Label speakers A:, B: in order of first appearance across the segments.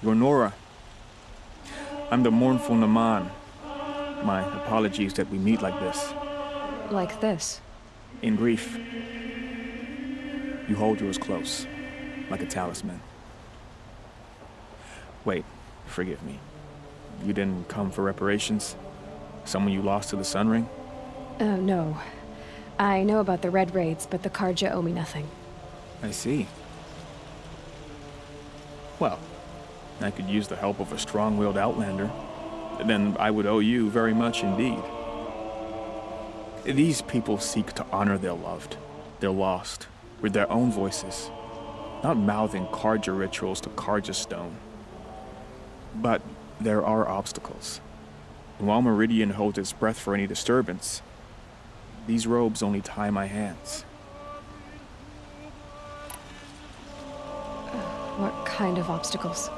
A: You're Nora. I'm the mournful Naman. My apologies that we meet like this.
B: Like this?
A: In grief. You hold yours close, like a talisman. Wait, forgive me. You didn't come for reparations? Someone you lost to the Sun Ring?
B: No. I know about the Red Raids, but the Karja owe me nothing.
A: I see. Well, I could use the help of a strong-willed outlander. Then I would owe you very much indeed. These people seek to honor their loved, their lost, with their own voices, not mouthing Karja rituals to Karja stone. But there are obstacles. While Meridian holds its breath for any disturbance, these robes only tie my hands.
B: What kind of obstacles?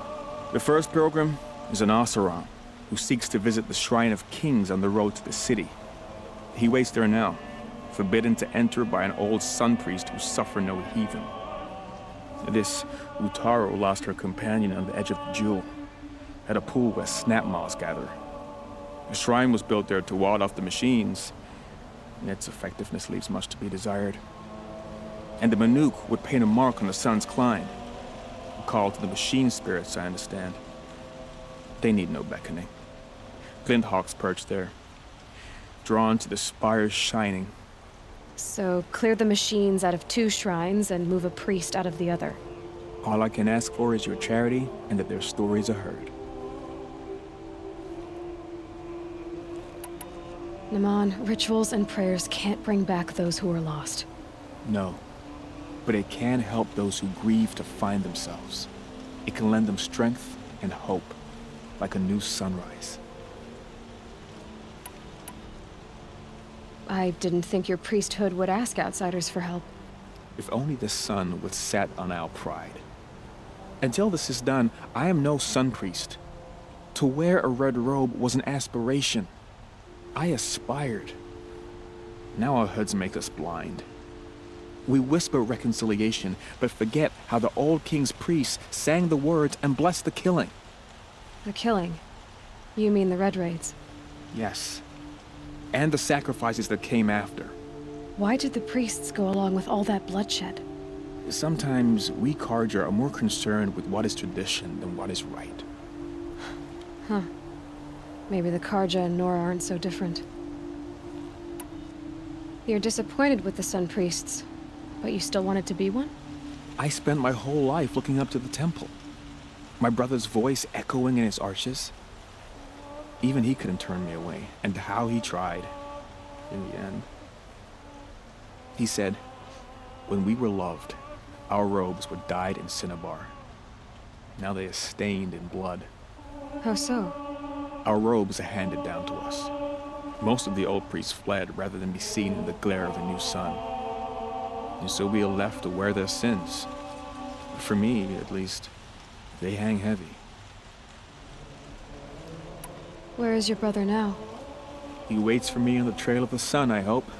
A: The first pilgrim is an Oseram who seeks to visit the Shrine of Kings on the road to the city. He waits there now, forbidden to enter by an old sun priest who suffered no heathen. This Utaro lost her companion on the edge of the jewel, at a pool where snap moths gather. The shrine was built there to ward off the machines, and its effectiveness leaves much to be desired. And the Manuk would paint a mark on the sun's climb, a call to the machine spirits, I understand. They need no beckoning. Glint hawks perch there, drawn to the spires shining.
B: So clear the machines out of 2 shrines and move a priest out of the other.
A: All I can ask for is your charity and that their stories are heard.
B: Naman, rituals and prayers can't bring back those who are lost.
A: No, but it can help those who grieve to find themselves. It can lend them strength and hope, like a new sunrise.
B: I didn't think your priesthood would ask outsiders for help.
A: If only the sun would set on our pride. Until this is done, I am no sun priest. To wear a red robe was an aspiration. I aspired. Now our hoods make us blind. We whisper reconciliation, but forget how the old king's priests sang the words and blessed the killing.
B: The killing? You mean the Red Raids?
A: Yes. And the sacrifices that came after.
B: Why did the priests go along with all that bloodshed?
A: Sometimes we Karja are more concerned with what is tradition than what is right.
B: Huh. Maybe the Karja and Nora aren't so different. You're disappointed with the Sun Priests, but you still wanted to be one?
A: I spent my whole life looking up to the temple. My brother's voice echoing in its arches. Even he couldn't turn me away, and how he tried, in the end. He said, when we were loved, our robes were dyed in cinnabar. Now they are stained in blood.
B: How so?
A: Our robes are handed down to us. Most of the old priests fled rather than be seen in the glare of the new sun. And so we are left to wear their sins. For me, at least, they hang heavy.
B: Where is your brother now?
A: He waits for me on the trail of the sun, I hope.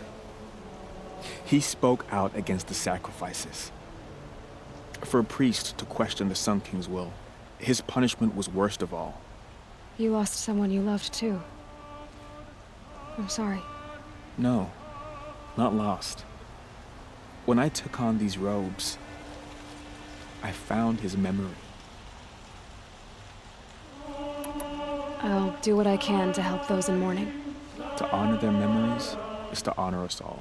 A: He spoke out against the sacrifices. For a priest to question the Sun King's will, his punishment was worst of all.
B: You lost someone you loved too. I'm sorry.
A: No, not lost. When I took on these robes, I found his memory.
B: I'll do what I can to help those in mourning.
A: To honor their memories is to honor us all.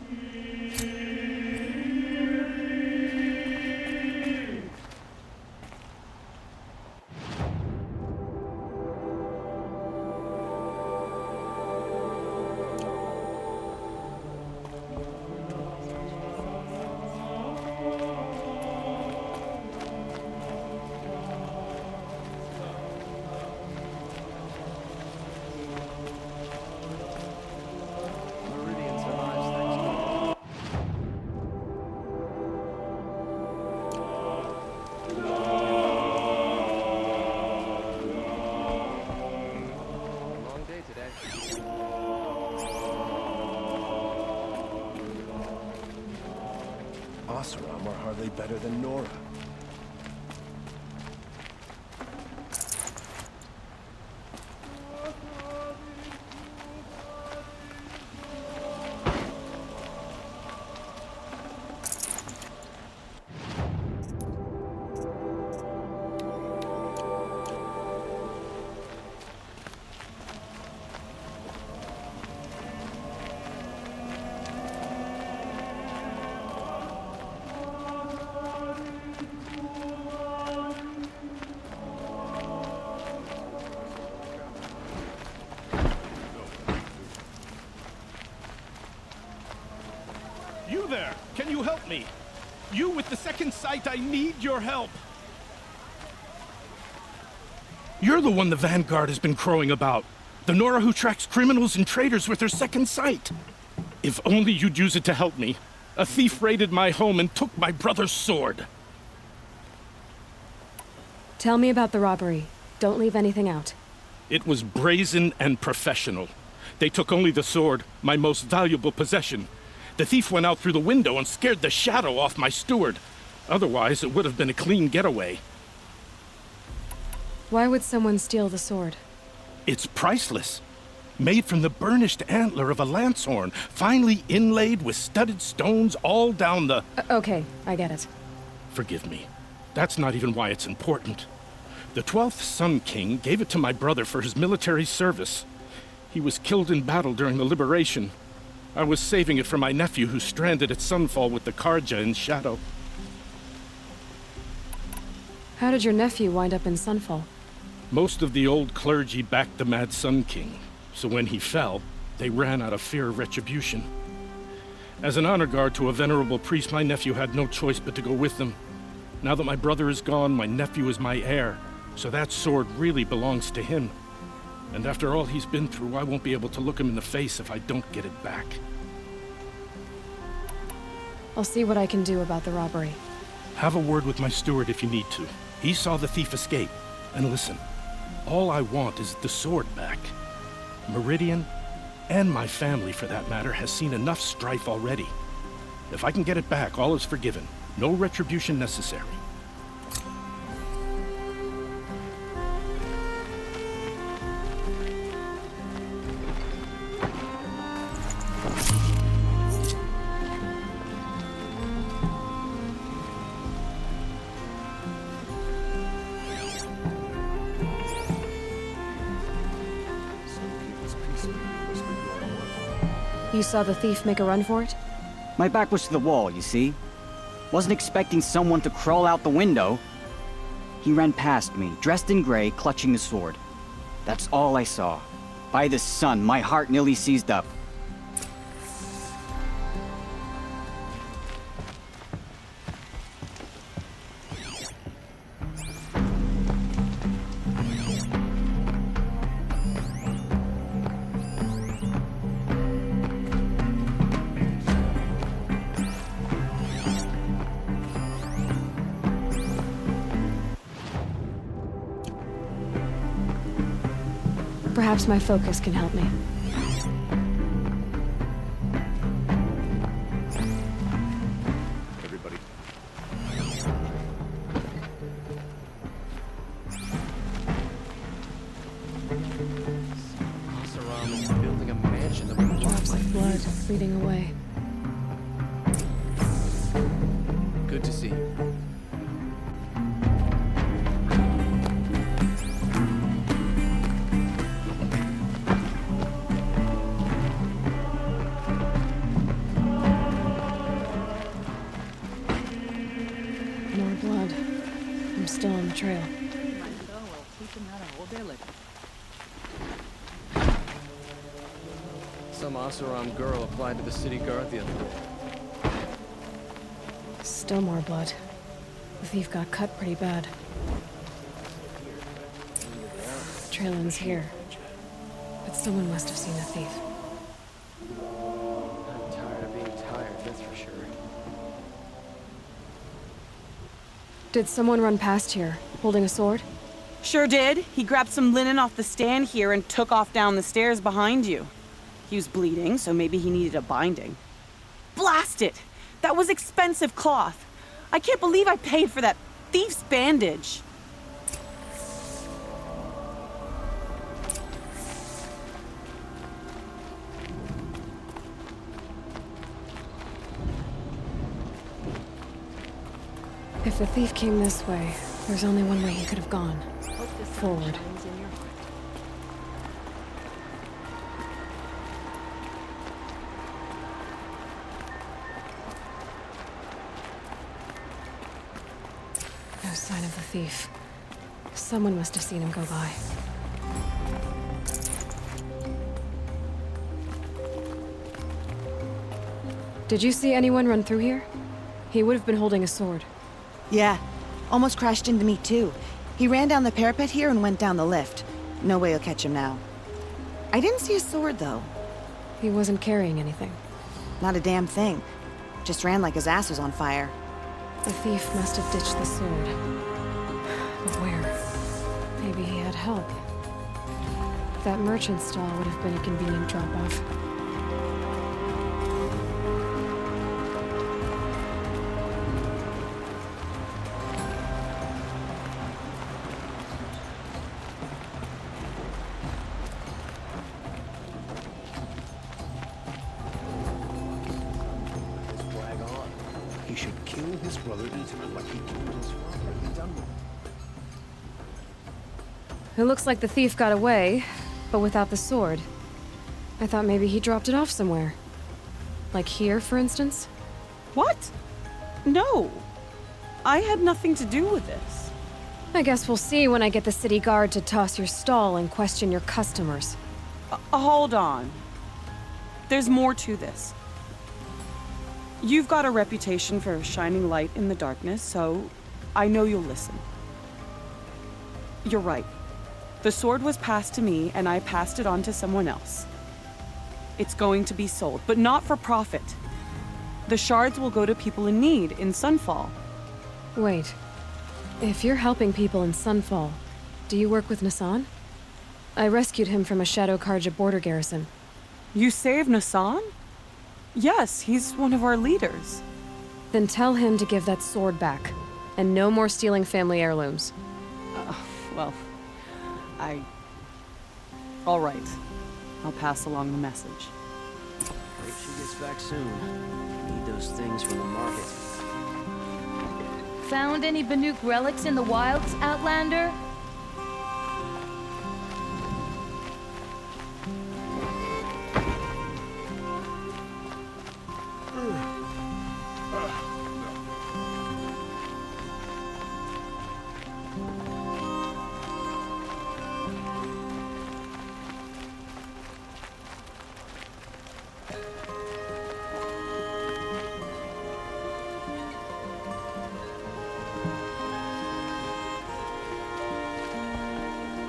C: Oseram are hardly better than Nora. there! Can you help me? You with the second sight, I need your help! You're the one the Vanguard has been crowing about. The Nora who tracks criminals and traitors with her second sight. If only you'd use it to help me. A thief raided my home and took my brother's sword.
B: Tell me about the robbery. Don't leave anything out.
C: It was brazen and professional. They took only the sword, my most valuable possession. The thief went out through the window and scared the shadow off my steward. Otherwise, it would have been a clean getaway.
B: Why would someone steal the sword?
C: It's priceless. Made from the burnished antler of a lancehorn, finely inlaid with studded stones all down the...
B: Okay, I get it.
C: Forgive me. That's not even why it's important. The 12th Sun King gave it to my brother for his military service. He was killed in battle during the liberation. I was saving it for my nephew who's stranded at Sunfall with the Karja in Shadow.
B: How did your nephew wind up in Sunfall?
C: Most of the old clergy backed the Mad Sun King, so when he fell, they ran out of fear of retribution. As an honor guard to a venerable priest, my nephew had no choice but to go with them. Now that my brother is gone, my nephew is my heir, so that sword really belongs to him. And after all he's been through, I won't be able to look him in the face if I don't get it back.
B: I'll see what I can do about the robbery.
C: Have a word with my steward if you need to. He saw the thief escape. And listen, all I want is the sword back. Meridian, and my family for that matter, has seen enough strife already. If I can get it back, all is forgiven. No retribution necessary.
B: You saw the thief make a run for it?
D: My back was to the wall, you see? Wasn't expecting someone to crawl out the window. He ran past me, dressed in gray, clutching the sword. That's all I saw. By the sun, my heart nearly seized up.
B: Perhaps my focus can help me.
A: Everybody.
E: Asaram is building a mansion that will
B: Drops of blood leading away.
E: Good to see you.
B: More blood. I'm still on the trail.
E: Some Asaram girl applied to the city guard the other day.
B: Still more blood. The thief got cut pretty bad. Trail ends here. But someone must have seen the thief.
E: I'm tired of being tired, that's for sure.
B: Did someone run past here, holding a sword?
F: Sure did. He grabbed some linen off the stand here and took off down the stairs behind you. He was bleeding, so maybe he needed a binding. Blast it! That was expensive cloth. I can't believe I paid for that thief's bandage.
B: If the thief came this way, there's only one way he could have gone. Forward. No sign of the thief. Someone must have seen him go by. Did you see anyone run through here? He would have been holding a sword.
G: Yeah, almost crashed into me too. He ran down the parapet here and went down the lift. No way you'll catch him now. I didn't see a sword though.
B: He wasn't carrying anything.
G: Not a damn thing. Just ran like his ass was on fire.
B: The thief must have ditched the sword. But where? Maybe he had help. That merchant stall would have been a convenient drop-off.
H: He should kill his brother Ethan like he killed his father. Be done with it.
B: It looks like the thief got away, but without the sword. I thought maybe he dropped it off somewhere. Like here, for instance?
F: What? No. I had nothing to do with this.
B: I guess we'll see when I get the city guard to toss your stall and question your customers.
F: Hold on. There's more to this. You've got a reputation for shining light in the darkness, so I know you'll listen. You're right. The sword was passed to me, and I passed it on to someone else. It's going to be sold, but not for profit. The shards will go to people in need in Sunfall.
B: Wait. If you're helping people in Sunfall, do you work with Nassan? I rescued him from a Shadow Karja border garrison.
F: You saved Nassan? Yes, he's one of our leaders.
B: Then tell him to give that sword back. And no more stealing family heirlooms.
F: Well, all right. I'll pass along the message.
I: Hope she gets back soon. Need those things from the market.
J: Found any Banuk relics in the wilds, Outlander?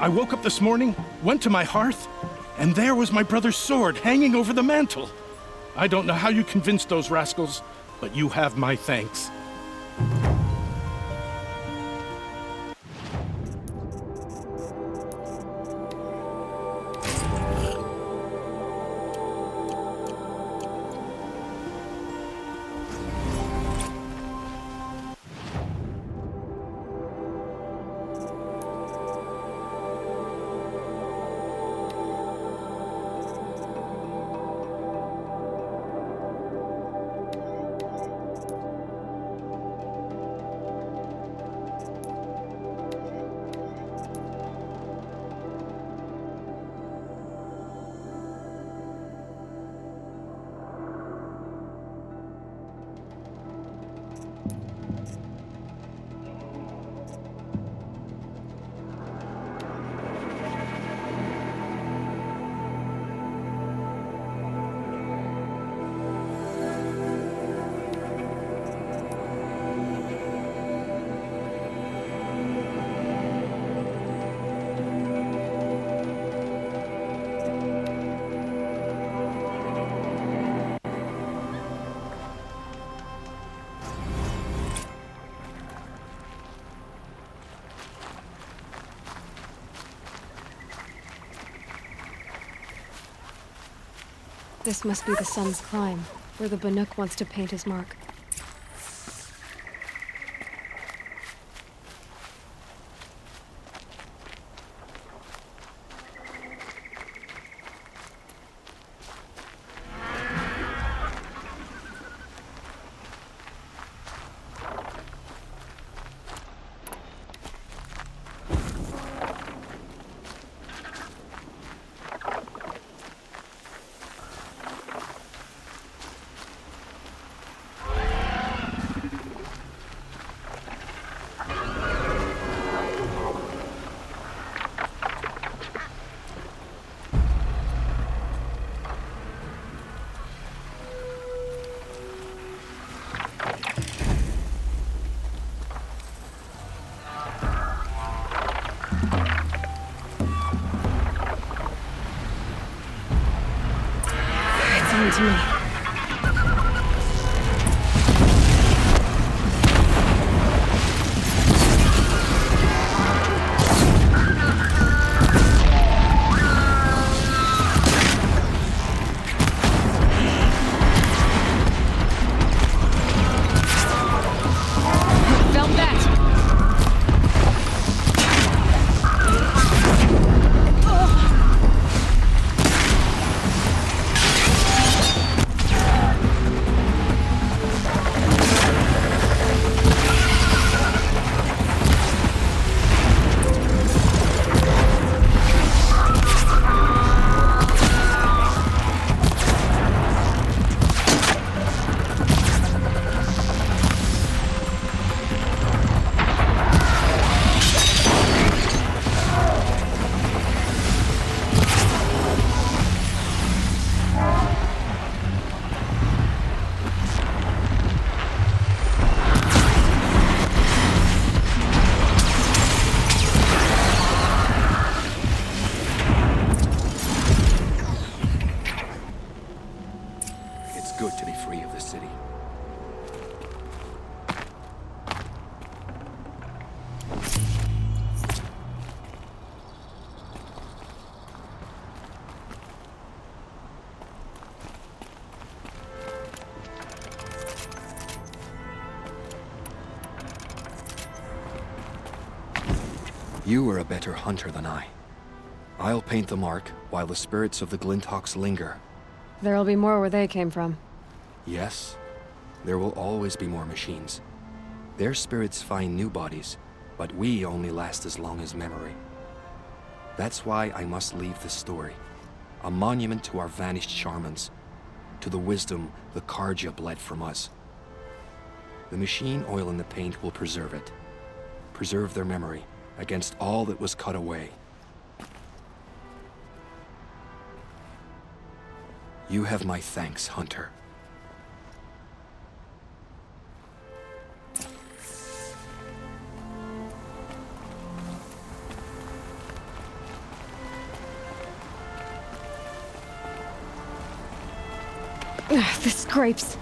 C: I woke up this morning, went to my hearth, and there was my brother's sword hanging over the mantel. I don't know how you convinced those rascals, but you have my thanks.
B: This must be the Sun's Climb, where the Banuk wants to paint his mark. to me.
K: You are a better hunter than I. I'll paint the mark while the spirits of the Glinthawks linger.
B: There'll be more where they came from.
K: Yes, there will always be more machines. Their spirits find new bodies, but we only last as long as memory. That's why I must leave this story. A monument to our vanished shamans, to the wisdom the Karja bled from us. The machine oil in the paint will preserve it. Preserve their memory against all that was cut away. You have my thanks, Hunter.
B: Ugh, the scrapes.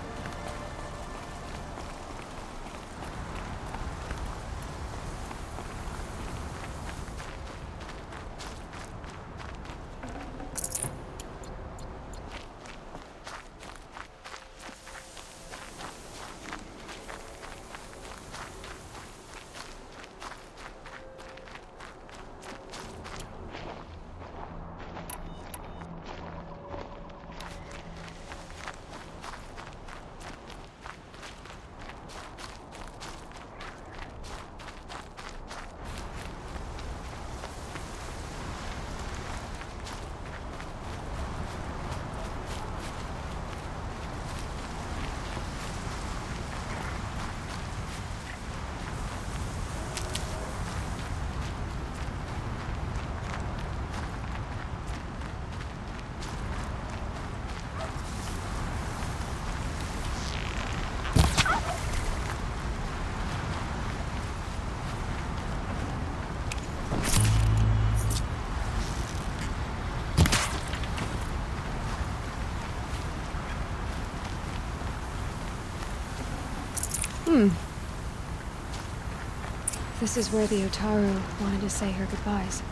B: This is where the Otaru wanted to say her goodbyes.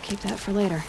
B: Keep that for later.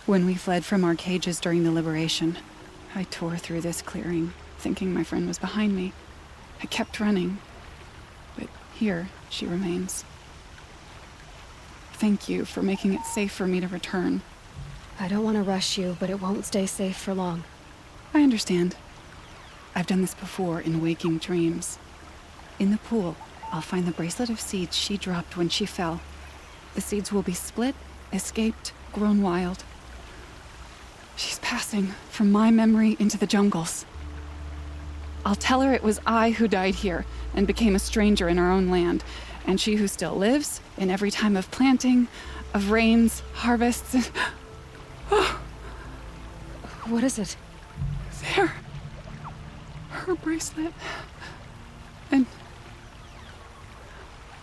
L: When we fled from our cages during the liberation, I tore through this clearing, thinking my friend was behind me. I kept running, but here she remains. Thank you for making it safe for me to return.
B: I don't want to rush you, but it won't stay safe for long.
L: I understand. I've done this before in waking dreams. In the pool, I'll find the bracelet of seeds she dropped when she fell. The seeds will be split, escaped, grown wild. She's passing from my memory into the jungles. I'll tell her it was I who died here and became a stranger in our own land, and she who still lives in every time of planting, of rains, harvests, and... Oh.
B: What is it?
L: There. Her bracelet. And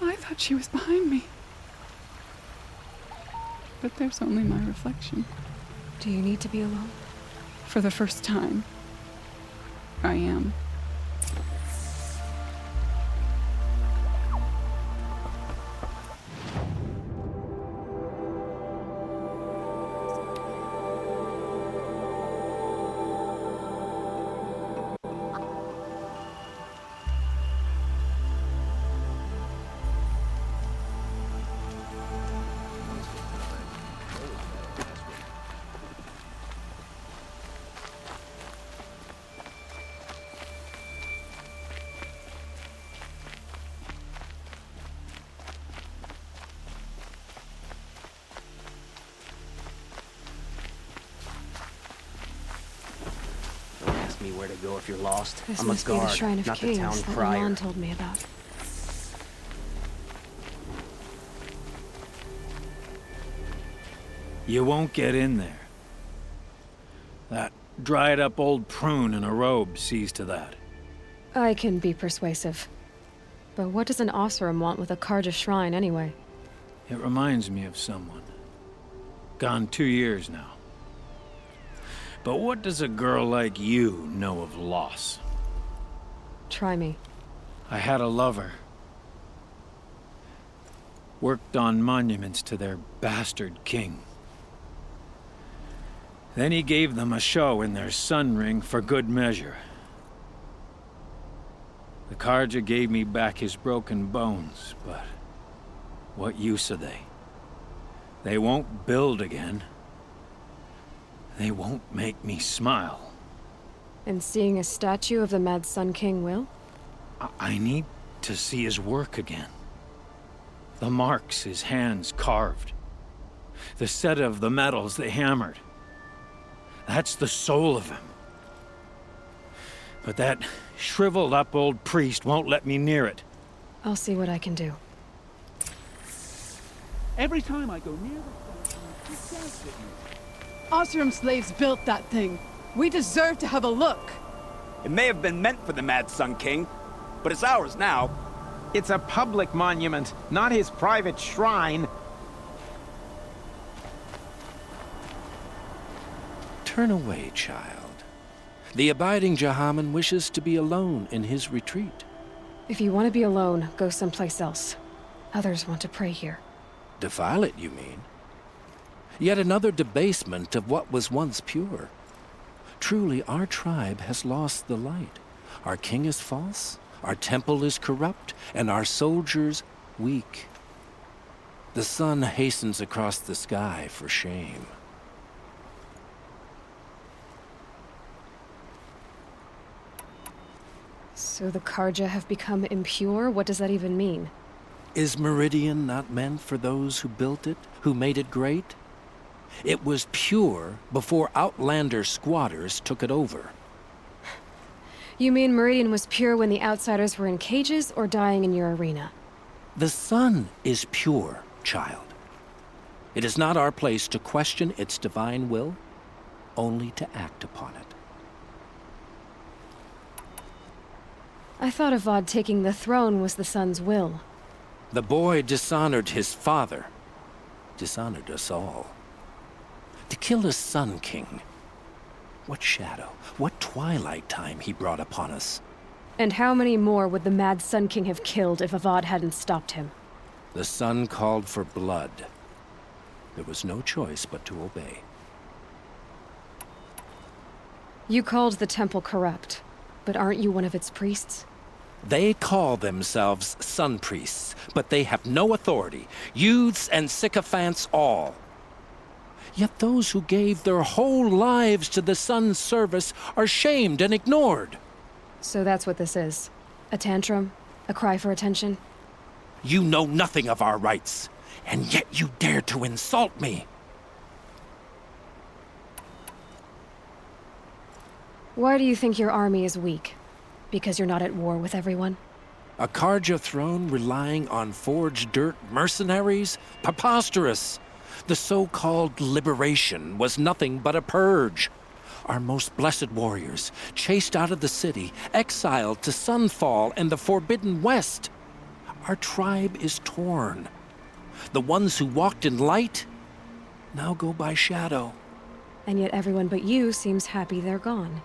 L: I thought she was behind me. But there's only my reflection.
B: Do you need to be alone?
L: For the first time, I am.
I: Me where to go if you're lost.
B: This
I: I'm a
B: must be the
I: guard,
B: Shrine of
I: not the
B: Kings
I: town
B: that
I: crier.
B: Milan told me about.
M: You won't get in there. That dried-up old prune in a robe sees to that.
B: I can be persuasive. But what does an Oseram want with a Karja shrine anyway?
M: It reminds me of someone. Gone 2 years now. But what does a girl like you know of loss?
B: Try me.
M: I had a lover. Worked on monuments to their bastard king. Then he gave them a show in their sun ring for good measure. The Karja gave me back his broken bones, but what use are they? They won't build again. They won't make me smile.
B: And seeing a statue of the Mad Sun King will?
M: I need to see his work again. The marks his hands carved. The set of the metals they hammered. That's the soul of him. But that shriveled up old priest won't let me near it.
B: I'll see what I can do.
N: Every time I go near the statue, it stares at me. Oseram slaves built that thing. We deserve to have a look.
O: It may have been meant for the Mad Sun King, but it's ours now.
P: It's a public monument, not his private shrine.
Q: Turn away, child. The abiding Jahaman wishes to be alone in his retreat.
B: If you want to be alone, go someplace else. Others want to pray here.
Q: Defile it, you mean? Yet another debasement of what was once pure. Truly, our tribe has lost the light. Our king is false, our temple is corrupt, and our soldiers weak. The sun hastens across the sky for shame.
B: So the Karja have become impure? What does that even mean?
Q: Is Meridian not meant for those who built it, who made it great? It was pure before Outlander squatters took it over.
B: You mean Meridian was pure when the outsiders were in cages or dying in your arena?
Q: The sun is pure, child. It is not our place to question its divine will, only to act upon it.
B: I thought Avad taking the throne was the sun's will.
Q: The boy dishonored his father, dishonored us all. To kill a Sun King. What shadow, what twilight time he brought upon us.
B: And how many more would the Mad Sun King have killed if Avad hadn't stopped him?
Q: The sun called for blood. There was no choice but to obey.
B: You called the temple corrupt, but aren't you one of its priests?
Q: They call themselves sun priests, but they have no authority. Youths and sycophants all. Yet those who gave their whole lives to the sun's service are shamed and ignored.
B: So that's what this is. A tantrum? A cry for attention?
Q: You know nothing of our rights, and yet you dare to insult me.
B: Why do you think your army is weak? Because you're not at war with everyone?
Q: A Karja throne relying on forged dirt mercenaries? Preposterous! The so-called liberation was nothing but a purge. Our most blessed warriors, chased out of the city, exiled to Sunfall and the Forbidden West. Our tribe is torn. The ones who walked in light now go by shadow.
B: And yet everyone but you seems happy they're gone.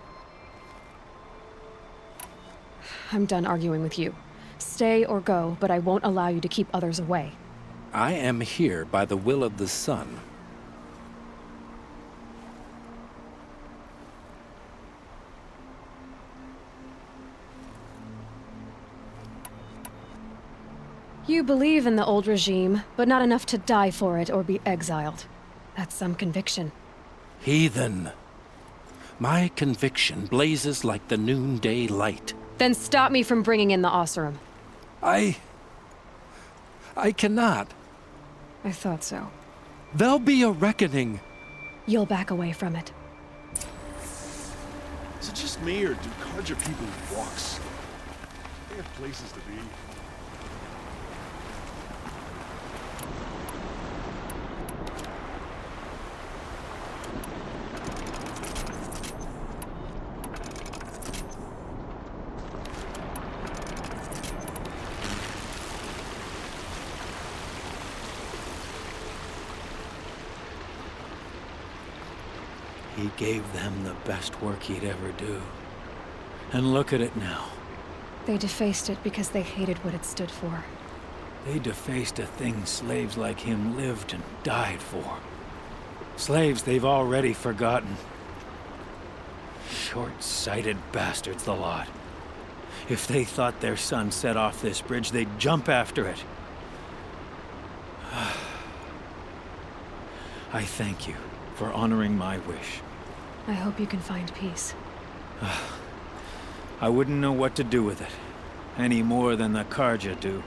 B: I'm done arguing with you. Stay or go, but I won't allow you to keep others away.
Q: I am here by the will of the sun.
B: You believe in the old regime, but not enough to die for it or be exiled. That's some conviction.
Q: Heathen. My conviction blazes like the noonday light.
B: Then stop me from bringing in the Oseram.
Q: I cannot.
B: I thought so.
Q: There'll be a reckoning.
B: You'll back away from it.
H: Is it just me, or do Karja people walk slow? They have places to be.
M: He gave them the best work he'd ever do. And look at it now.
B: They defaced it because they hated what it stood for.
M: They defaced a thing slaves like him lived and died for. Slaves they've already forgotten. Short-sighted bastards, the lot. If they thought their son set off this bridge, they'd jump after it. I thank you for honoring my wish.
B: I hope you can find peace.
M: I wouldn't know what to do with it, any more than the Karja do.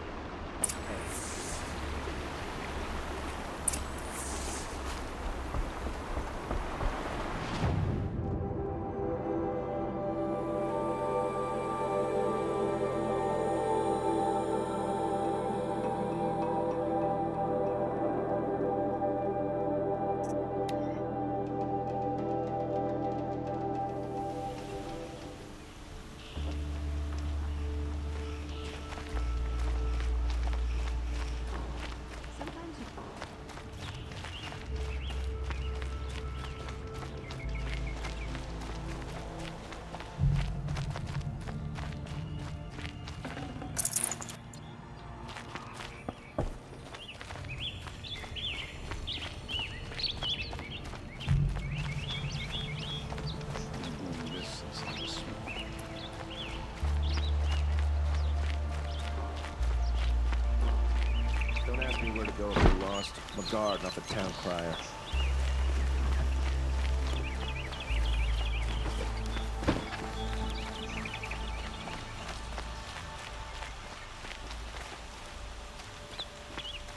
H: Don't ask me where to go if you're lost. I'm a guard, not the town crier.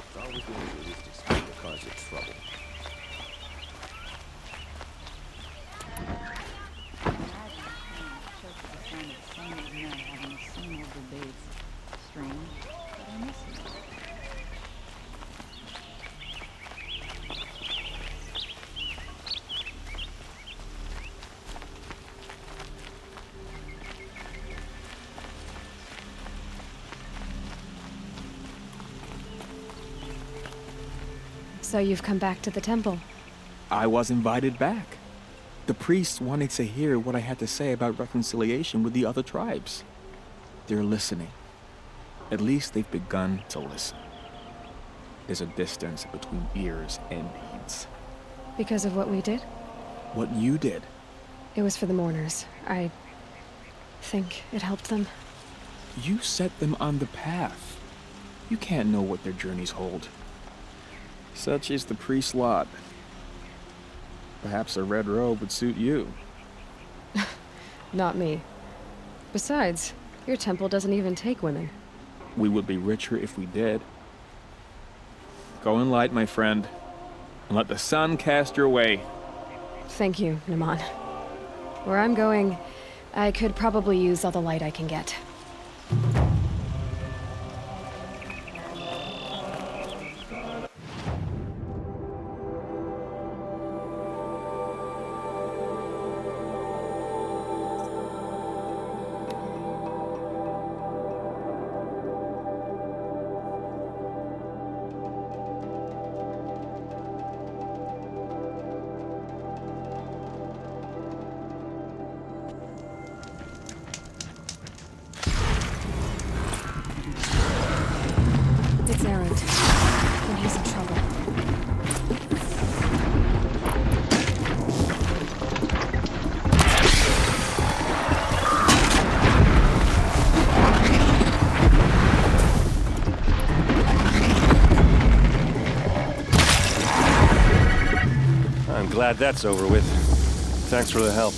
H: It's always the way to least expect the cause of trouble.
B: So you've come back to the temple?
A: I was invited back. The priests wanted to hear what I had to say about reconciliation with the other tribes. They're listening. At least they've begun to listen. There's a distance between ears and deeds.
B: Because of what we did?
A: What you did.
B: It was for the mourners. I think it helped them.
A: You set them on the path. You can't know what their journeys hold. Such is the priest's lot. Perhaps a red robe would suit you.
B: Not me. Besides, your temple doesn't even take women.
A: We would be richer if we did. Go in light, my friend, and let the sun cast your way.
B: Thank you, Naman. Where I'm going, I could probably use all the light I can get.
R: Glad that's over with. Thanks for the help.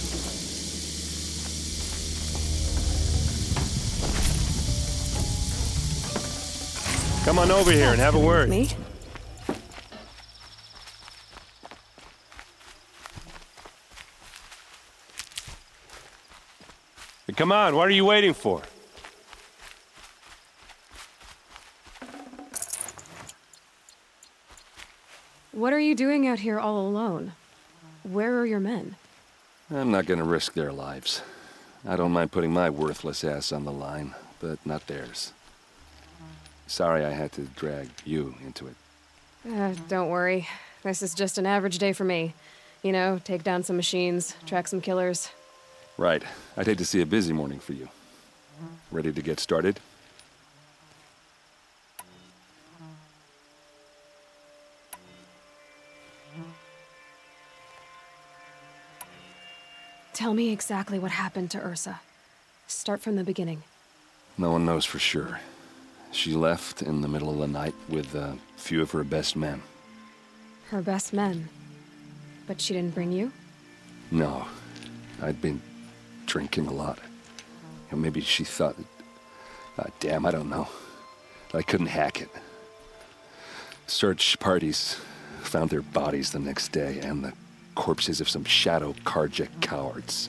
R: Come on over here and have a word.
B: Me?
R: Come on, what are you waiting for?
B: What are you doing out here all alone? Where are your men?
K: I'm not gonna risk their lives. I don't mind putting my worthless ass on the line, but not theirs. Sorry I had to drag you into it.
B: Don't worry. This is just an average day for me. You know, take down some machines, track some killers.
K: Right. I'd hate to see a busy morning for you. Ready to get started?
B: Tell me exactly what happened to Ursa. Start from the beginning.
K: No one knows for sure. She left in the middle of the night with a few of her best men.
B: Her best men? But she didn't bring you?
K: No. I'd been drinking a lot. Maybe she thought... damn, I don't know. I couldn't hack it. Search parties found their bodies the next day, and the corpses of some Shadow Karja cowards.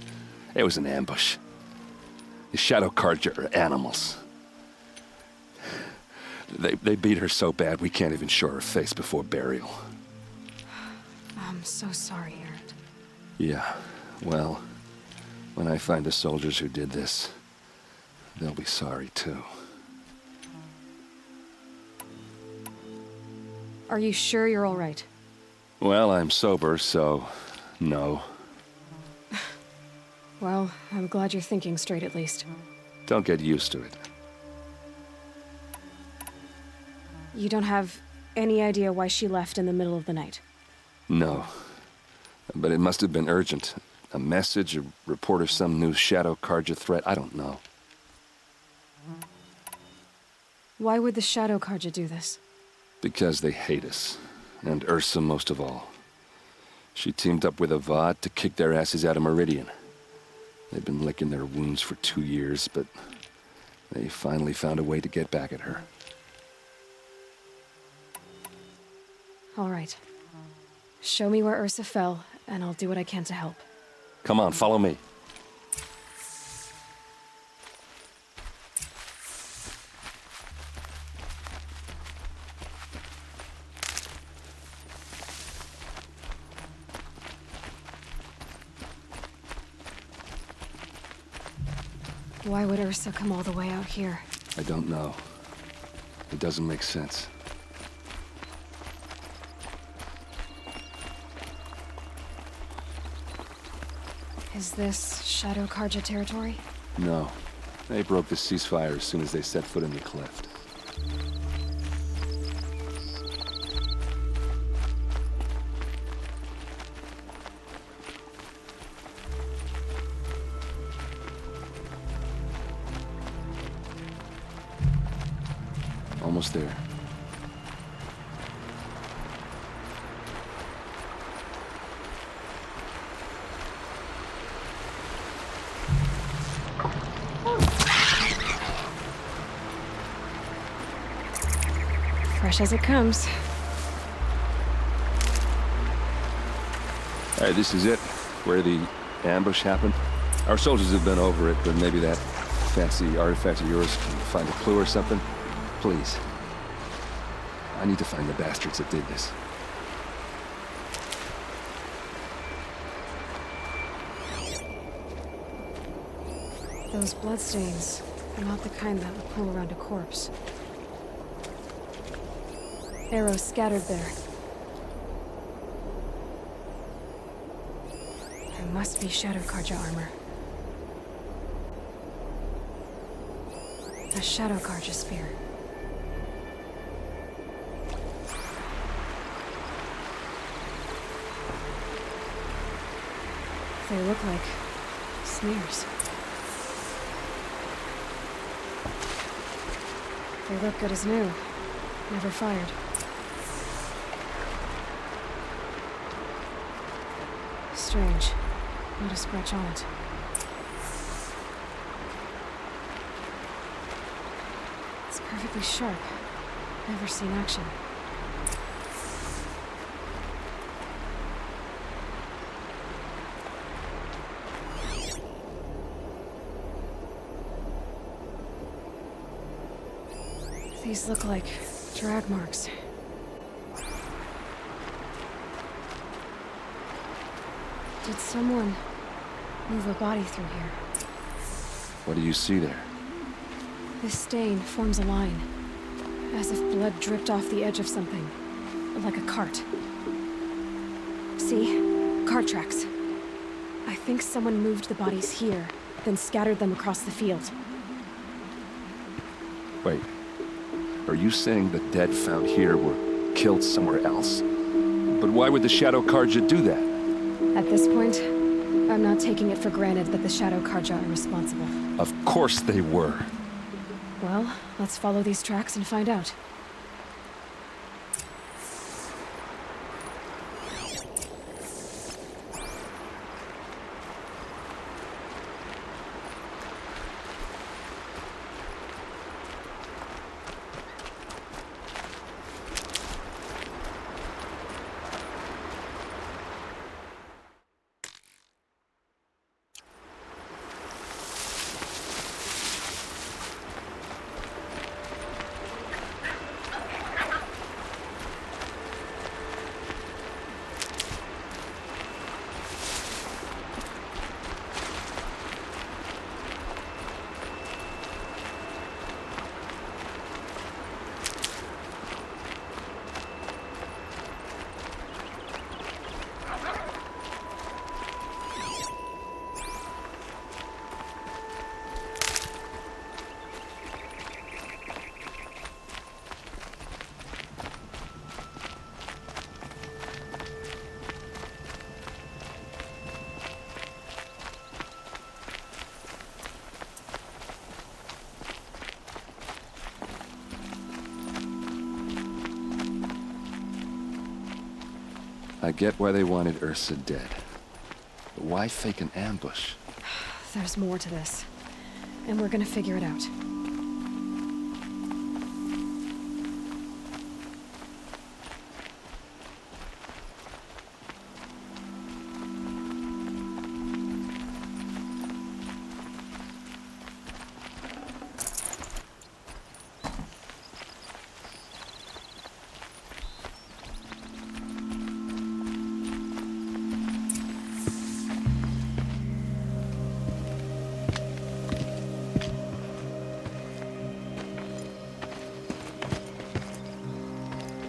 K: It was an ambush. The Shadow Karja are animals. They beat her so bad we can't even show her face before burial.
B: I'm so sorry, Aaron.
K: Yeah, well, when I find the soldiers who did this, they'll be sorry too.
B: Are you sure you're all right?
K: Well, I'm sober, so no.
B: Well, I'm glad you're thinking straight at least.
K: Don't get used to it.
B: You don't have any idea why she left in the middle of the night?
K: No. But it must have been urgent. A message, a report of some new Shadow Karja threat, I don't know.
B: Why would the Shadow Karja do this?
K: Because they hate us. And Ursa most of all. She teamed up with Avad to kick their asses out of Meridian. They've been licking their wounds for 2 years, but they finally found a way to get back at her.
B: All right. Show me where Ursa fell, and I'll do what I can to help.
K: Come on, follow me.
B: Why would Ursa come all the way out here?
K: I don't know. It doesn't make sense.
B: Is this Shadow Karja territory?
K: No. They broke the ceasefire as soon as they set foot in the cleft.
R: almost there.
B: Fresh as it comes.
R: All right, this is it, where the ambush happened. Our soldiers have been over it, but maybe that fancy artifact of yours can find a clue or something. Please. I need to find the bastards that did this.
B: Those bloodstains are not the kind that would pull around a corpse. Arrows scattered there. There must be Shadow Karja armor. A Shadow Karja spear. They look like smears. They look good as new. Never fired. Strange. Not a scratch on it. It's perfectly sharp. Never seen action. These look like drag marks. Did someone move a body through here?
R: What do you see there?
B: This stain forms a line, as if blood dripped off the edge of something, like a cart. See? Cart tracks. I think someone moved the bodies here, then scattered them across the field.
R: Wait. Are you saying the dead found here were killed somewhere else? But why would the Shadow Karja do that?
B: At this point, I'm not taking it for granted that the Shadow Karja are responsible.
R: Of course they were.
B: Well, let's follow these tracks and find out.
R: I get why they wanted Ursa dead. But why fake an ambush?
B: There's more to this, and we're gonna figure it out.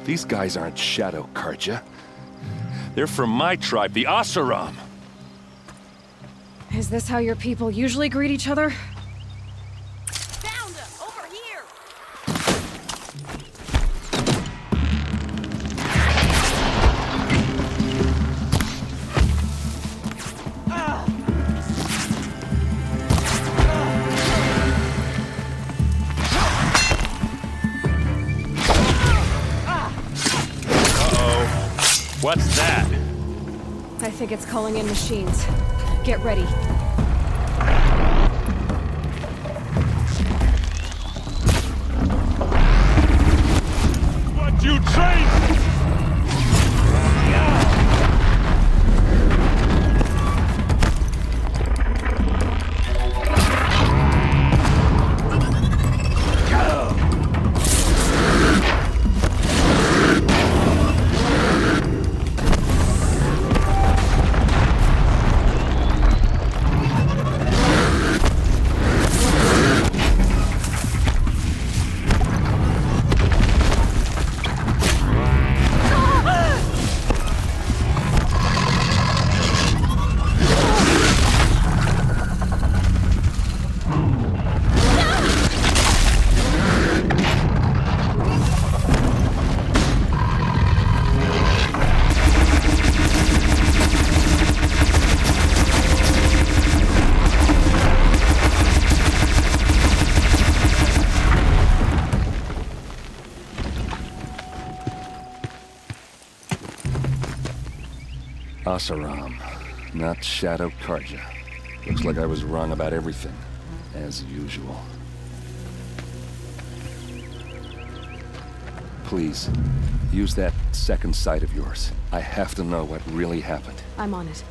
R: These guys aren't Shadow Karja. They're from my tribe, the Oseram.
B: Is this how your people usually greet each other?
F: Found him! Over here!
B: think it's calling in machines. Get ready.
C: What you train?
R: Asaram, not Shadow Karja. Looks like I was wrong about everything, as usual. Please, use that second sight of yours. I have to know what really happened.
B: I'm on it.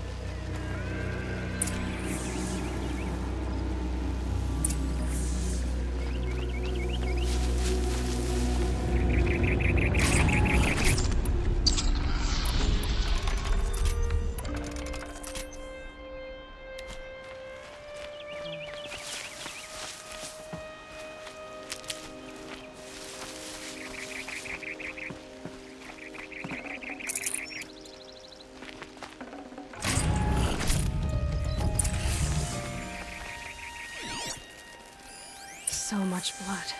B: So much blood.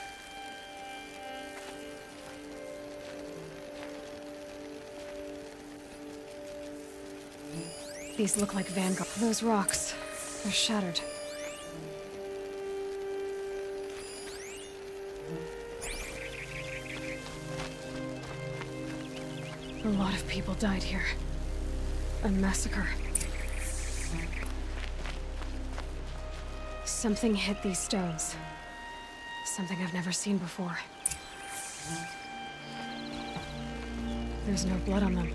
B: These look like Vanguard. Those rocks, they're shattered. A lot of people died here. A massacre. Something hit these stones. Something I've never seen before. There's no blood on them.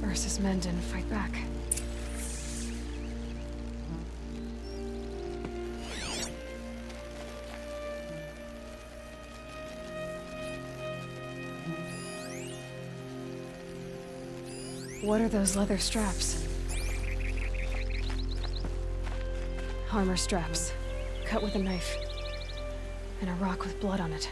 B: Ursa's men didn't fight back. What are those leather straps? Armor straps, cut with a knife. And a rock with blood on it.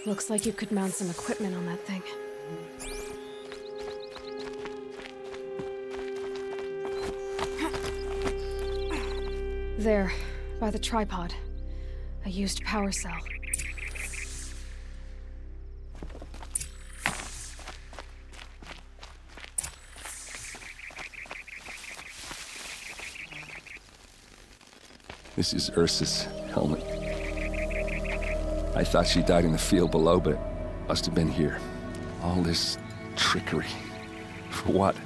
B: Looks like you could mount some equipment on that thing. There, by the tripod. A used power cell.
R: This is Ursa's helmet. I thought she died in the field below, but it must have been here. All this trickery. For what?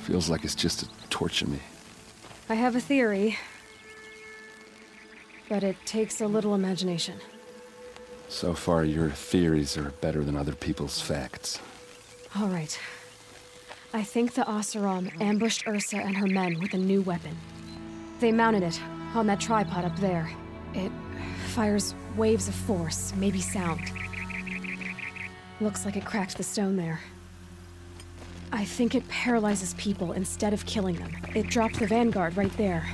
R: Feels like it's just to torture me.
B: I have a theory. But it takes a little imagination.
R: So far, your theories are better than other people's facts.
B: All right. I think the Oseram ambushed Ursa and her men with a new weapon. They mounted it on that tripod up there. It fires waves of force, maybe sound. Looks like it cracked the stone there. I think it paralyzes people instead of killing them. It dropped the Vanguard right there.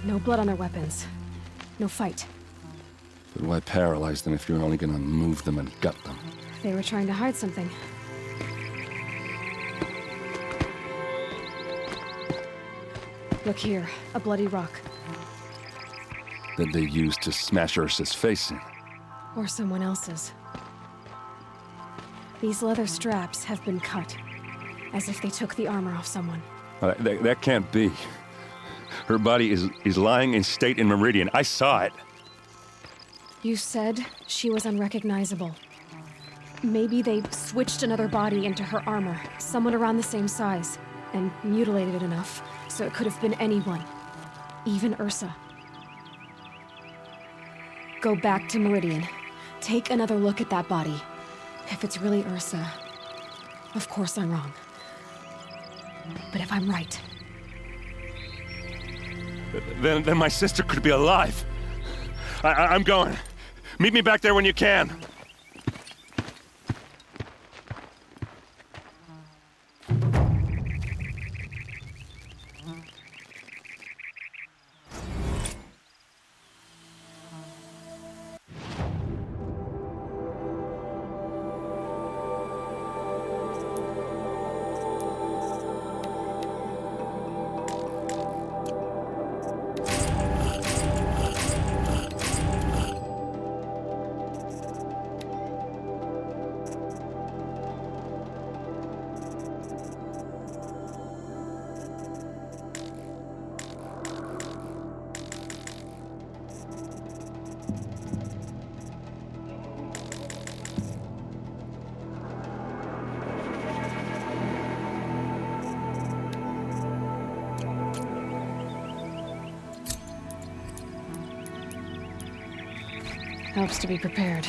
B: No blood on their weapons. No fight.
R: But why paralyze them if you're only gonna move them and gut them?
B: They were trying to hide something. Look here, a bloody rock.
R: That they used to smash Ursa's face in.
B: Or someone else's. These leather straps have been cut, as if they took the armor off someone.
R: That can't be. Her body is lying in state in Meridian. I saw it.
B: You said she was unrecognizable. Maybe they switched another body into her armor, someone around the same size, and mutilated it enough, so it could have been anyone. Even Ursa. Go back to Meridian. Take another look at that body. If it's really Ursa, of course I'm wrong. But if I'm right...
R: Then my sister could be alive. I'm going. Meet me back there when you can.
B: Helps to be prepared.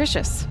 F: nutritious.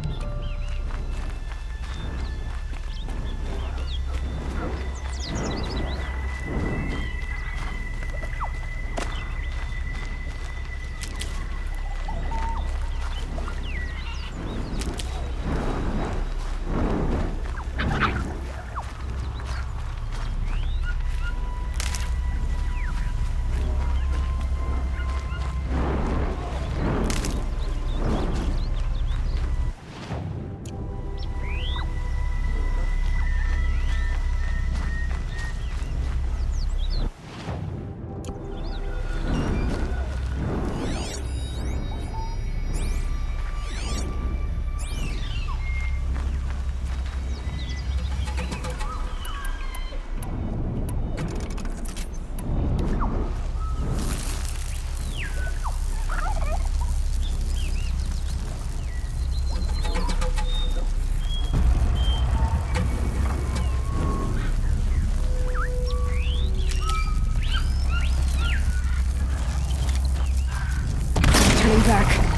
B: Back.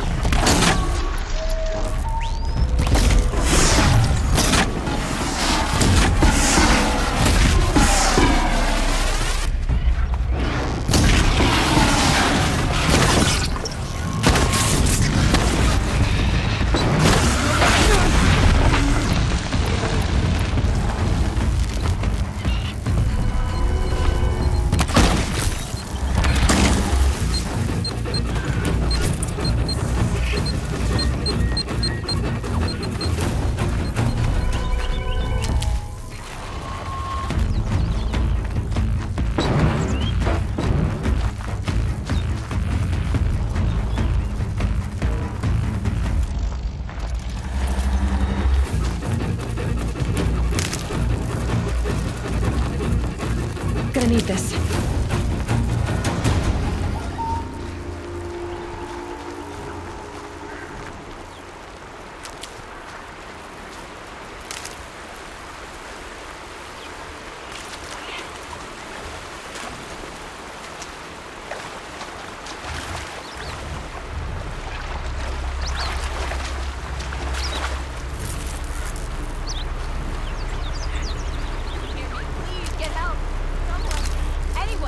B: Gonna need this.
J: Anyone.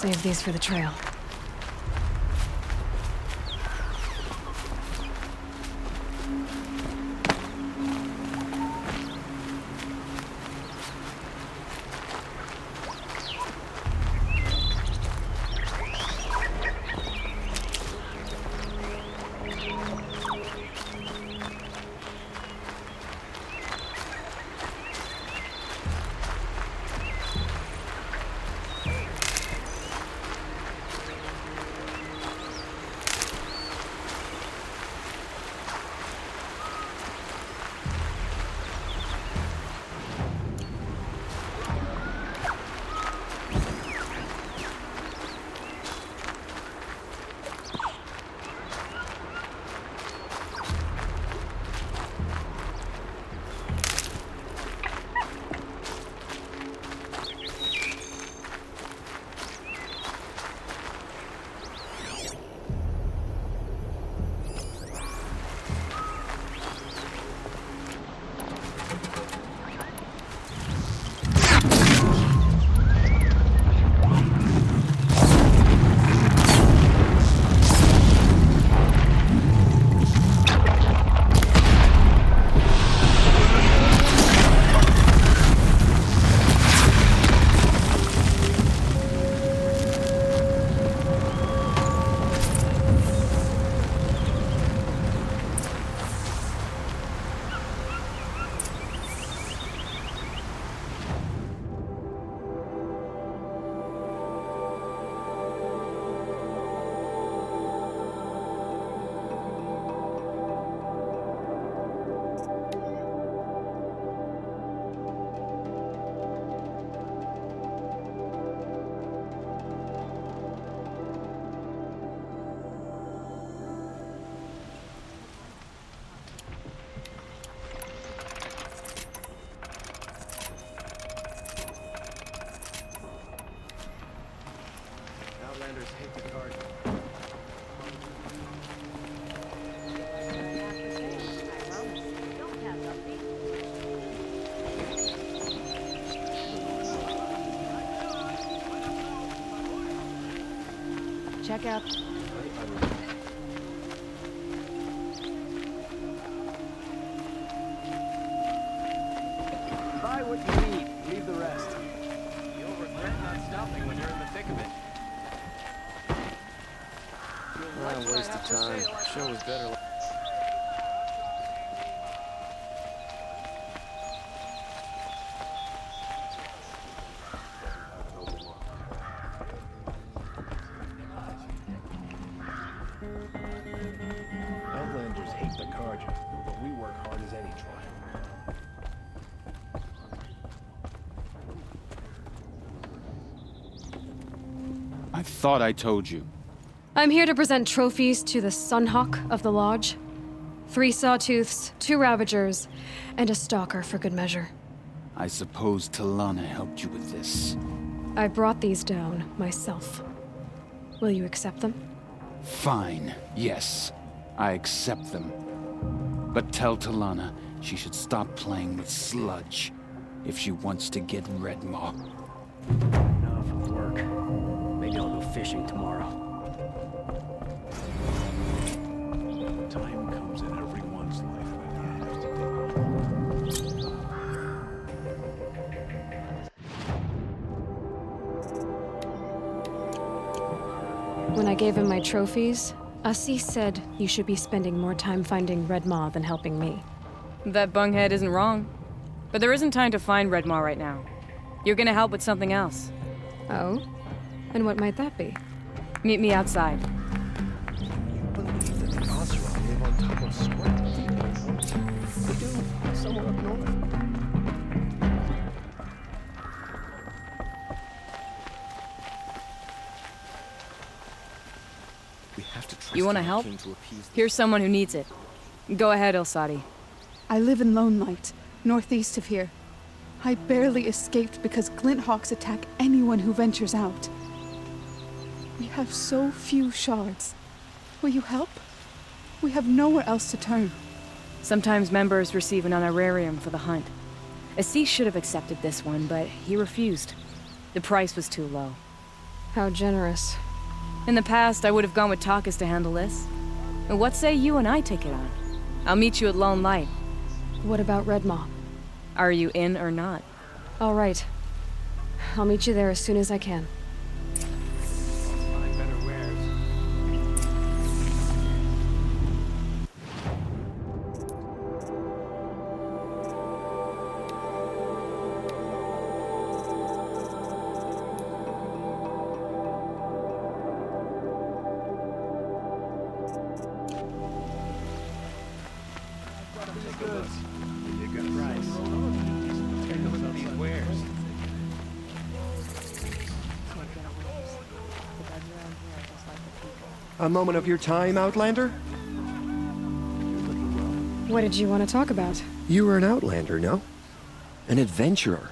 B: Save these for the trail.
E: Outlanders hate the card.
B: Check out.
E: Buy what you need, leave the rest. You'll regret not stopping when you're in the thick of it. Waste of time. Show was better.
H: Outlanders hate the card, but we work hard as any tribe.
S: I thought I told you.
B: I'm here to present trophies to the Sunhawk of the Lodge. 3 sawtooths, 2 ravagers, and a stalker for good measure.
S: I suppose Talana helped you with this.
B: I brought these down myself. Will you accept them?
S: Fine, yes. I accept them. But tell Talana she should stop playing with sludge if she wants to get Redmaw.
I: Enough of work. Maybe I'll go fishing tomorrow.
H: Time comes in everyone's life when you have to
B: When I gave him my trophies, Assis said you should be spending more time finding Redmaw than helping me.
F: That bunghead isn't wrong. But there isn't time to find Redmaw right now. You're gonna help with something else.
B: Oh? And what might that be?
F: Meet me outside.
H: believe that the Oseram live on top of scrap. They do, somewhere up north.
F: You want to help? Here's someone who needs it. Go ahead, Ilsadi.
L: I live in Lone Light, northeast of here. I barely escaped because Glinthawks attack anyone who ventures out. We have so few shards. Will you help? We have nowhere else to turn.
F: Sometimes members receive an honorarium for the hunt. Assis should have accepted this one, but he refused. The price was too low.
B: How generous.
J: In the past, I would have gone with Takas to handle this. But what say you and I take it on? I'll meet you at Lone Light.
B: What about Red Maw?
J: Are you in or not?
B: All right. I'll meet you there as soon as I can.
H: A moment of your time, Outlander?
B: What did you want to talk about?
H: You were an Outlander, no? An adventurer.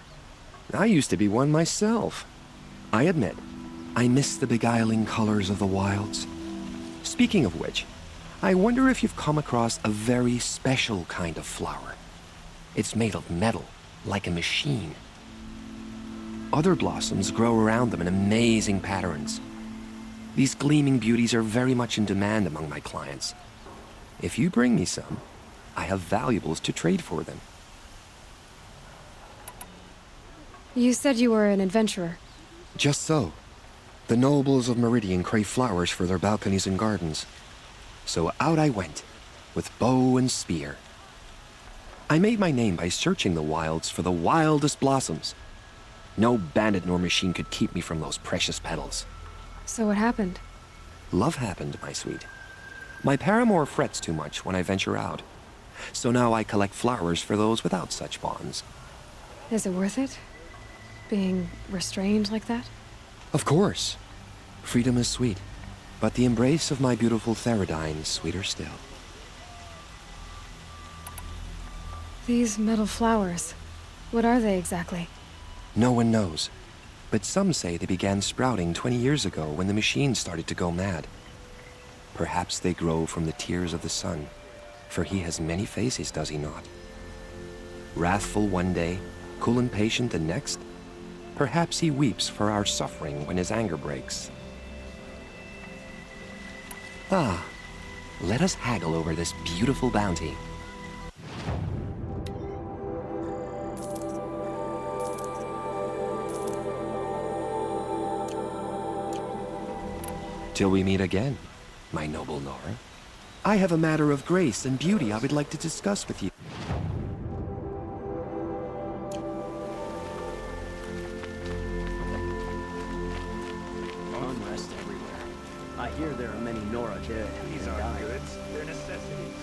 H: I used to be one myself. I admit, I miss the beguiling colors of the wilds. Speaking of which, I wonder if you've come across a very special kind of flower. It's made of metal, like a machine. Other blossoms grow around them in amazing patterns. These gleaming beauties are very much in demand among my clients. If you bring me some, I have valuables to trade for them.
B: You said you were an adventurer.
H: Just so. The nobles of Meridian crave flowers for their balconies and gardens. So out I went, with bow and spear. I made my name by searching the wilds for the wildest blossoms. No bandit nor machine could keep me from those precious petals.
B: So what happened?
H: Love happened, my sweet. My paramour frets too much when I venture out. So now I collect flowers for those without such bonds.
B: Is it worth it? Being restrained like that?
H: Of course. Freedom is sweet, but the embrace of my beautiful Theridine is sweeter still.
B: These metal flowers, what are they exactly?
H: No one knows. But some say they began sprouting 20 years ago when the machines started to go mad. Perhaps they grow from the tears of the sun, for he has many faces, does he not? Wrathful one day, cool and patient the next. Perhaps he weeps for our suffering when his anger breaks. Ah, let us haggle over this beautiful bounty. Till we meet again, my noble Nora. I have a matter of grace and beauty I would like to discuss with you.
I: Unrest everywhere. I hear there are many Nora dead.
E: These aren't goods, they're necessities.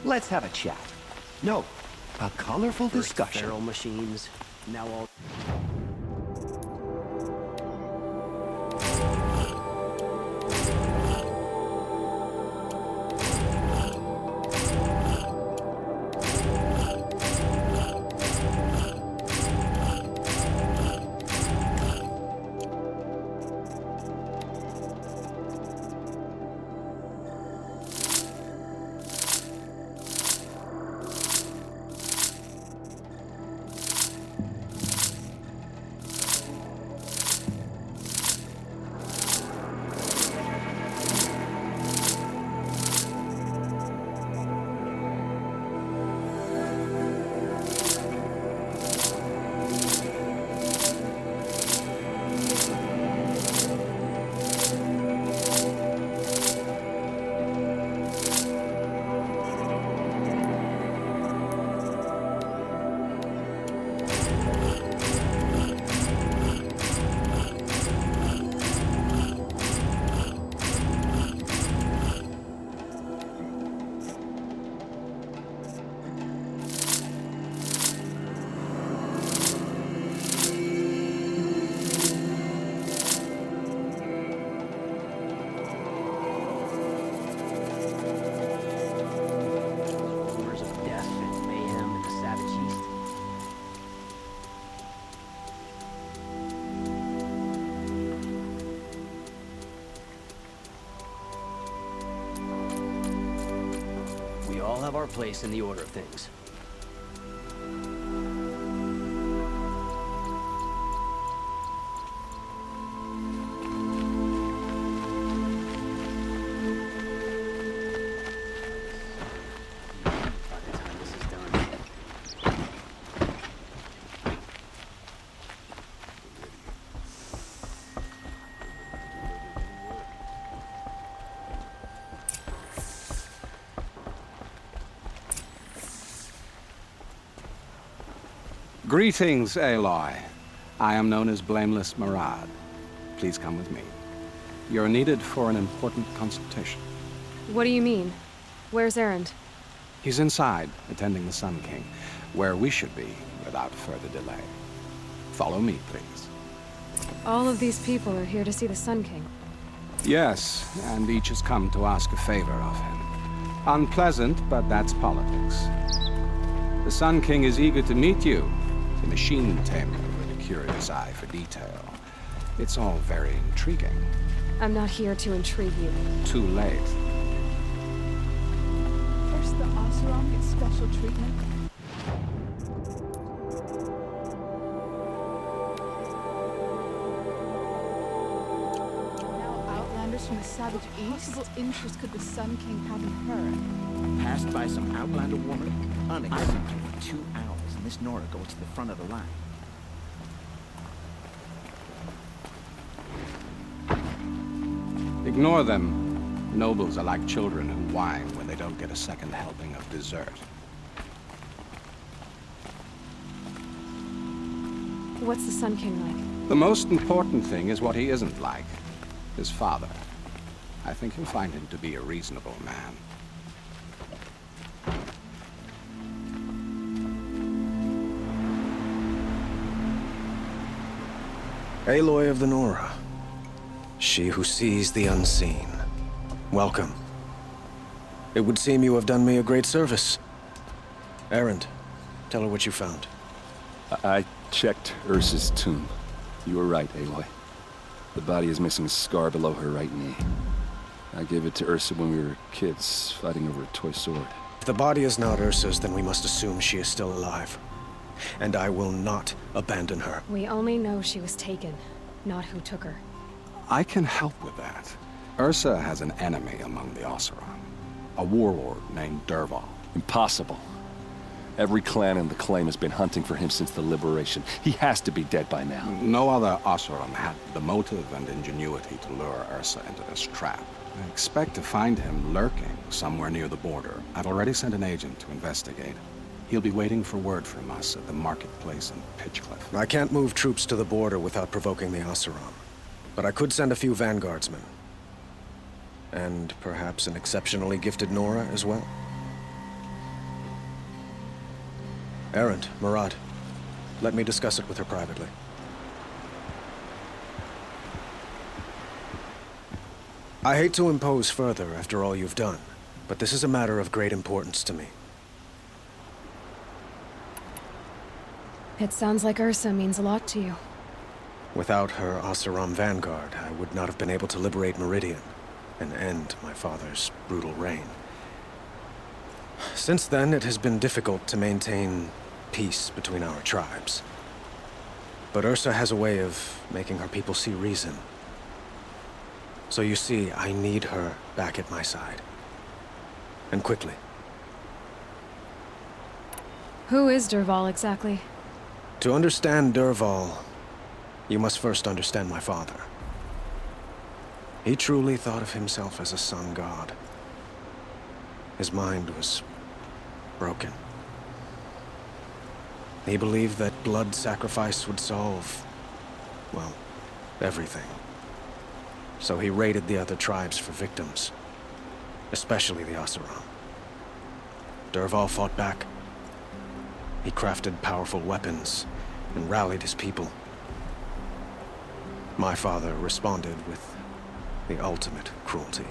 H: Let's have a chat. No, a colorful discussion.
I: Feral machines, now all... have our place in the order of things.
T: Greetings, Aloy. I am known as Blameless Murad. Please come with me. You're needed for an important consultation.
B: What do you mean? Where's Erend?
T: He's inside, attending the Sun King, where we should be without further delay. Follow me, please.
B: All of these people are here to see the Sun King.
T: Yes, and each has come to ask a favor of him. Unpleasant, but that's politics. The Sun King is eager to meet you. The machine tamer with a curious eye for detail. It's all very intriguing.
B: I'm not here to intrigue you.
T: Too late.
N: First, the Oseram gets special treatment. Now outlanders from the savage east. What possible interest could the Sun King have in her?
U: Passed by some outlander woman? Unacceptable for 2 hours. Miss Nora goes to the front of the line.
T: Ignore them. Nobles are like children who whine when they don't get a second helping of dessert.
B: What's the Sun King like?
T: The most important thing is what he isn't like. His father. I think you'll find him to be a reasonable man.
V: Aloy of the Nora. She who sees the unseen. Welcome. It would seem you have done me a great service. Erend, tell her what you found.
R: I checked Ursa's tomb. You were right, Aloy. The body is missing a scar below her right knee. I gave it to Ursa when we were kids, fighting over a toy sword.
V: If the body is not Ursa's, then we must assume she is still alive. And I will not abandon her.
B: We only know she was taken, not who took her.
T: I can help with that. Ursa has an enemy among the Oseram. A warlord named Dervahl.
R: Impossible. Every clan in the claim has been hunting for him since the liberation. He has to be dead by now.
T: No other Oseram had the motive and ingenuity to lure Ursa into this trap. I expect to find him lurking somewhere near the border. I've already sent an agent to investigate. He'll be waiting for word from us at the marketplace in Pitchcliff.
V: I can't move troops to the border without provoking the Oseram. But I could send a few vanguardsmen. And perhaps an exceptionally gifted Nora as well. Erend, Murad, let me discuss it with her privately. I hate to impose further after all you've done, but this is a matter of great importance to me.
B: It sounds like Ursa means a lot to you.
V: Without her Oseram vanguard, I would not have been able to liberate Meridian and end my father's brutal reign. Since then, it has been difficult to maintain peace between our tribes. But Ursa has a way of making her people see reason. So you see, I need her back at my side. And quickly.
B: Who is Dervahl exactly?
V: To understand Dervahl, you must first understand my father. He truly thought of himself as a sun god. His mind was broken. He believed that blood sacrifice would solve, well, everything. So he raided the other tribes for victims, especially the Oseram. Dervahl fought back. He crafted powerful weapons and rallied his people. My father responded with the ultimate cruelty.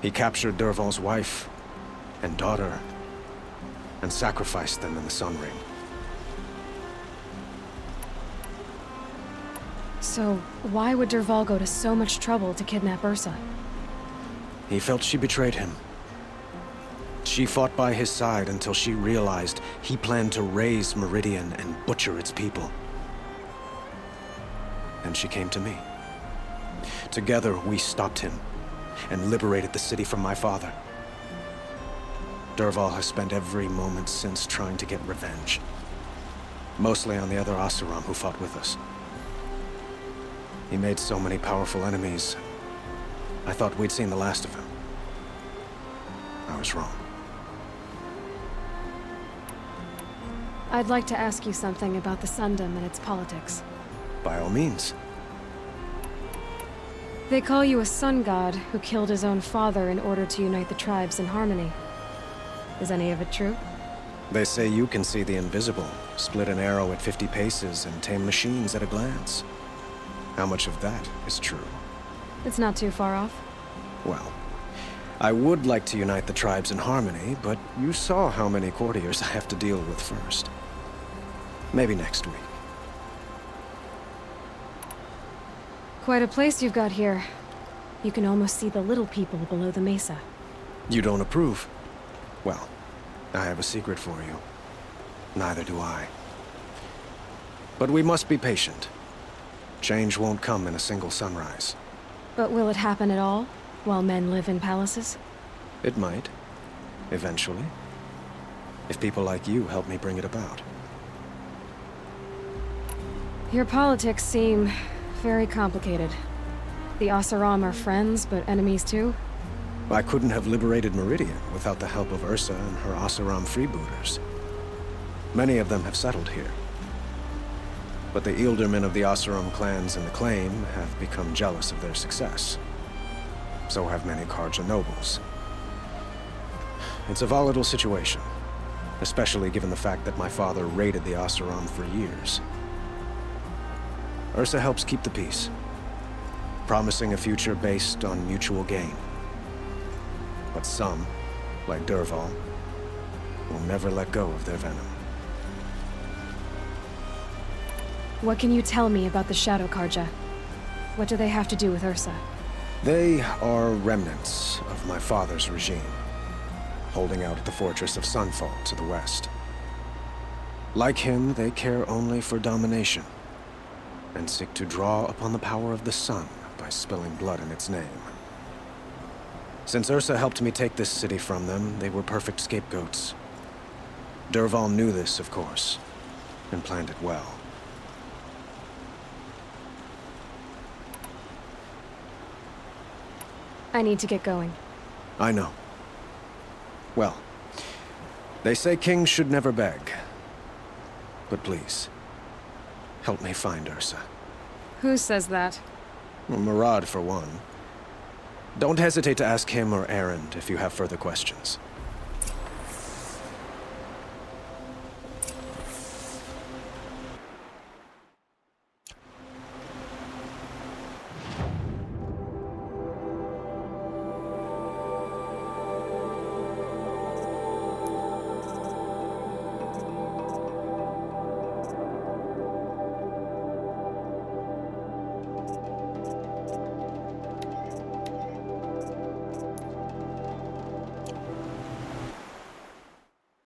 V: He captured Dervahl's wife and daughter and sacrificed them in the Sun Ring.
B: So, why would Dervahl go to so much trouble to kidnap Ursa?
V: He felt she betrayed him. She fought by his side until she realized he planned to raise Meridian and butcher its people. And she came to me. Together, we stopped him and liberated the city from my father. Dervahl has spent every moment since trying to get revenge. Mostly on the other Oseram who fought with us. He made so many powerful enemies. I thought we'd seen the last of him. I was wrong.
B: I'd like to ask you something about the Sundom and its politics.
V: By all means.
B: They call you a sun god who killed his own father in order to unite the tribes in harmony. Is any of it true?
V: They say you can see the invisible, split an arrow at 50 paces, and tame machines at a glance. How much of that is true?
B: It's not too far off.
V: Well, I would like to unite the tribes in harmony, but you saw how many courtiers I have to deal with first. Maybe next week.
B: Quite a place you've got here. You can almost see the little people below the mesa.
V: You don't approve? Well, I have a secret for you. Neither do I. But we must be patient. Change won't come in a single sunrise.
B: But will it happen at all, while men live in palaces?
V: It might. Eventually. If people like you help me bring it about.
B: Your politics seem very complicated. The Oseram are friends, but enemies too?
V: I couldn't have liberated Meridian without the help of Ursa and her Oseram freebooters. Many of them have settled here. But the Ealdormen of the Oseram clans in the claim have become jealous of their success. So have many Carja nobles. It's a volatile situation, especially given the fact that my father raided the Oseram for years. Ursa helps keep the peace, promising a future based on mutual gain. But some, like Dervahl, will never let go of their venom.
B: What can you tell me about the Shadow Carja? What do they have to do with Ursa?
V: They are remnants of my father's regime, holding out at the fortress of Sunfall to the west. Like him, they care only for domination, and seek to draw upon the power of the sun by spilling blood in its name. Since Ursa helped me take this city from them, they were perfect scapegoats. Dervahl knew this, of course, and planned it well.
B: I need to get going.
V: I know. Well, they say kings should never beg. But please, help me find Ursa.
B: Who says that?
V: Well, Murad, for one. Don't hesitate to ask him or Erend if you have further questions.